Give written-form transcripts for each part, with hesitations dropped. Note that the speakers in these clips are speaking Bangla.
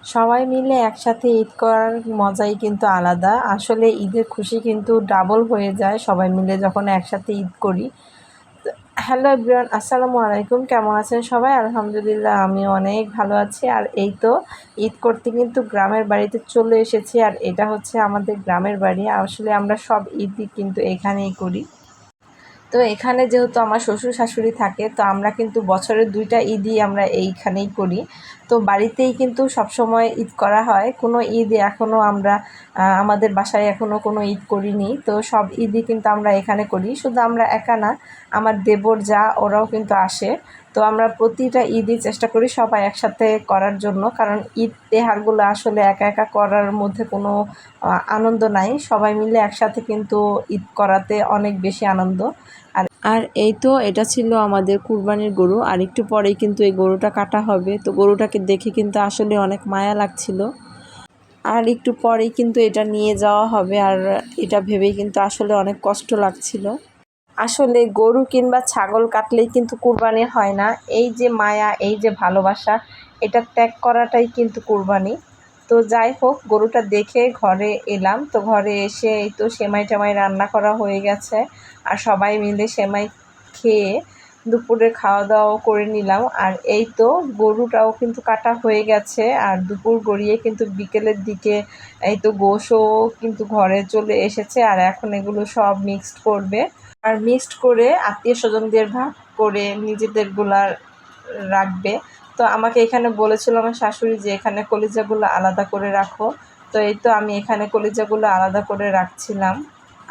সবাই মিলে একসাথে ঈদ করার মজাই কিন্তু আলাদা। আসলে ঈদের খুশি কিন্তু ডাবল হয়ে যায় সবাই মিলে যখন একসাথে ঈদ করি। তো হ্যালো এভরিওয়ান, আসসালামু আলাইকুম। কেমন আছেন সবাই? আলহামদুলিল্লাহ, আমি অনেক ভালো আছি। আর এই তো ঈদ করতে কিন্তু গ্রামের বাড়িতে চলে এসেছি। আর এটা হচ্ছে আমাদের গ্রামের বাড়ি। আসলে আমরা সব ঈদই কিন্তু এখানেই করি। তো এখানে যেহেতু আমার শ্বশুর শাশুড়ি থাকে, তো আমরা কিন্তু বছরের 2টা ঈদই আমরা এইখানেই করি। তো বাড়িতেই কিন্তু সবসময় ঈদ করা হয়। কোনো ঈদ এখনও আমরা আমাদের বাসায় এখনও কোনো ঈদ করিনি। তো সব ঈদই কিন্তু আমরা এখানে করি। শুধু আমরা একা না, আমার দেবর যা ওরাও কিন্তু আসে। তো আমরা প্রতিটা ঈদই চেষ্টা করি সবাই একসাথে করার জন্য, কারণ ঈদ তেহারগুলো আসলে একা একা করার মধ্যে কোনো আনন্দ নাই। সবাই মিলে একসাথে কিন্তু ঈদ করাতে অনেক বেশি আনন্দ। আর এই তো এটা ছিল আমাদের কুরবানির গরু। আর একটু পরেই কিন্তু এই গরুটা কাটা হবে। তো গরুটাকে দেখে কিন্তু আসলে অনেক মায়া লাগছিল। আর একটু পরেই কিন্তু এটা নিয়ে যাওয়া হবে। আর এটা ভেবেই কিন্তু আসলে অনেক কষ্ট লাগছিল। আসলে গরু কিংবা ছাগল কাটলেই কিন্তু কুরবানি হয় না। এই যে মায়া, এই যে ভালোবাসা, এটা ত্যাগ করাটাই কিন্তু কুরবানি। তো যাই হোক, গরুটা দেখে ঘরে এলাম। তো ঘরে এসে এই তো সেমাই টেমাই রান্না করা হয়ে গেছে। আর সবাই মিলে সেমাই খেয়ে দুপুরে খাওয়া দাওয়াও করে নিলাম। আর এই তো গরুটাও কিন্তু কাটা হয়ে গেছে। আর দুপুর গড়িয়ে কিন্তু বিকেলের দিকে এই তো গোশও কিন্তু ঘরে চলে এসেছে। আর এখন এগুলো সব মিক্সড করবে। আর মিক্সড করে আত্মীয়-স্বজনদের ভাগ করে নিজেদেরগুলা রাখবে। তো আমাকে এখানে বলেছিল আমার শাশুড়ি যে এখানে কলিজাগুলো আলাদা করে রাখো। তো এই তো আমি এখানে কলিজাগুলো আলাদা করে রাখছিলাম।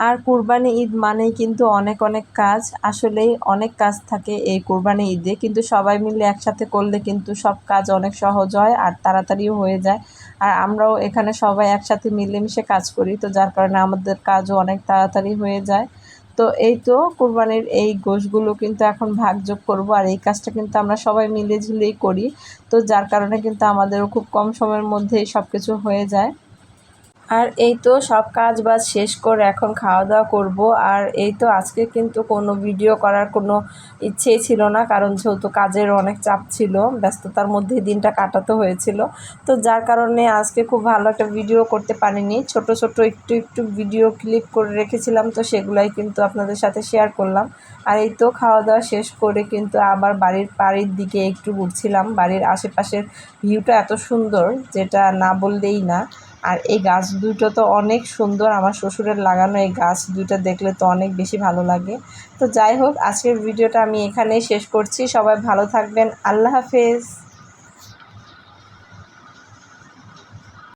আর কুরবানি ঈদ মানেই কিন্তু অনেক অনেক কাজ। আসলেই অনেক কাজ থাকে এই কুরবানি ঈদে, কিন্তু সবাই মিলে একসাথে করলে কিন্তু সব কাজ অনেক সহজ হয় আর তাড়াতাড়িও হয়ে যায়। আর আমরাও এখানে সবাই একসাথে মিলেমিশে কাজ করি, তো যার কারণে আমাদের কাজও অনেক তাড়াতাড়ি হয়ে যায়। তো এই তো কুরবানির এই গোশগুলো কিন্তু এখন ভাগযোগ করব। আর এই কাজটা কিন্তু আমরা সবাই মিলেঝুলেই করি। তো যার কারণে কিন্তু আমাদেরও খুব কম সময়ের মধ্যেই সব কিছু হয়ে যায়। আর এই তো সব কাজ বাজ শেষ করে এখন খাওয়া দাওয়া করব। আর এই তো আজকে কিন্তু কোনো ভিডিও করার কোনো ইচ্ছেই ছিল না, কারণ যেহেতু কাজের অনেক চাপ ছিল, ব্যস্ততার মধ্যে দিনটা কাটাতে হয়েছিল। তো যার কারণে আজকে খুব ভালো একটা ভিডিও করতে পারিনি। ছোট ছোট একটু একটু ভিডিও ক্লিপ করে রেখেছিলাম, তো সেগুলাই কিন্তু আপনাদের সাথে শেয়ার করলাম। আর এই তো খাওয়া দাওয়া শেষ করে কিন্তু আবার বাড়ির দিকে একটু ঘুরছিলাম। বাড়ির আশেপাশের ভিউটা এত সুন্দর, যেটা না বললেই না। আর এই গাছ দুটো তো অনেক সুন্দর, আমার শ্বশুরের লাগানো এই গাছ দুটো দেখলে তো অনেক বেশি ভালো লাগে। তো যাই হোক, আজকের ভিডিওটা আমি এখানেই শেষ করছি। সবাই ভালো থাকবেন। আল্লাহ হাফেজ।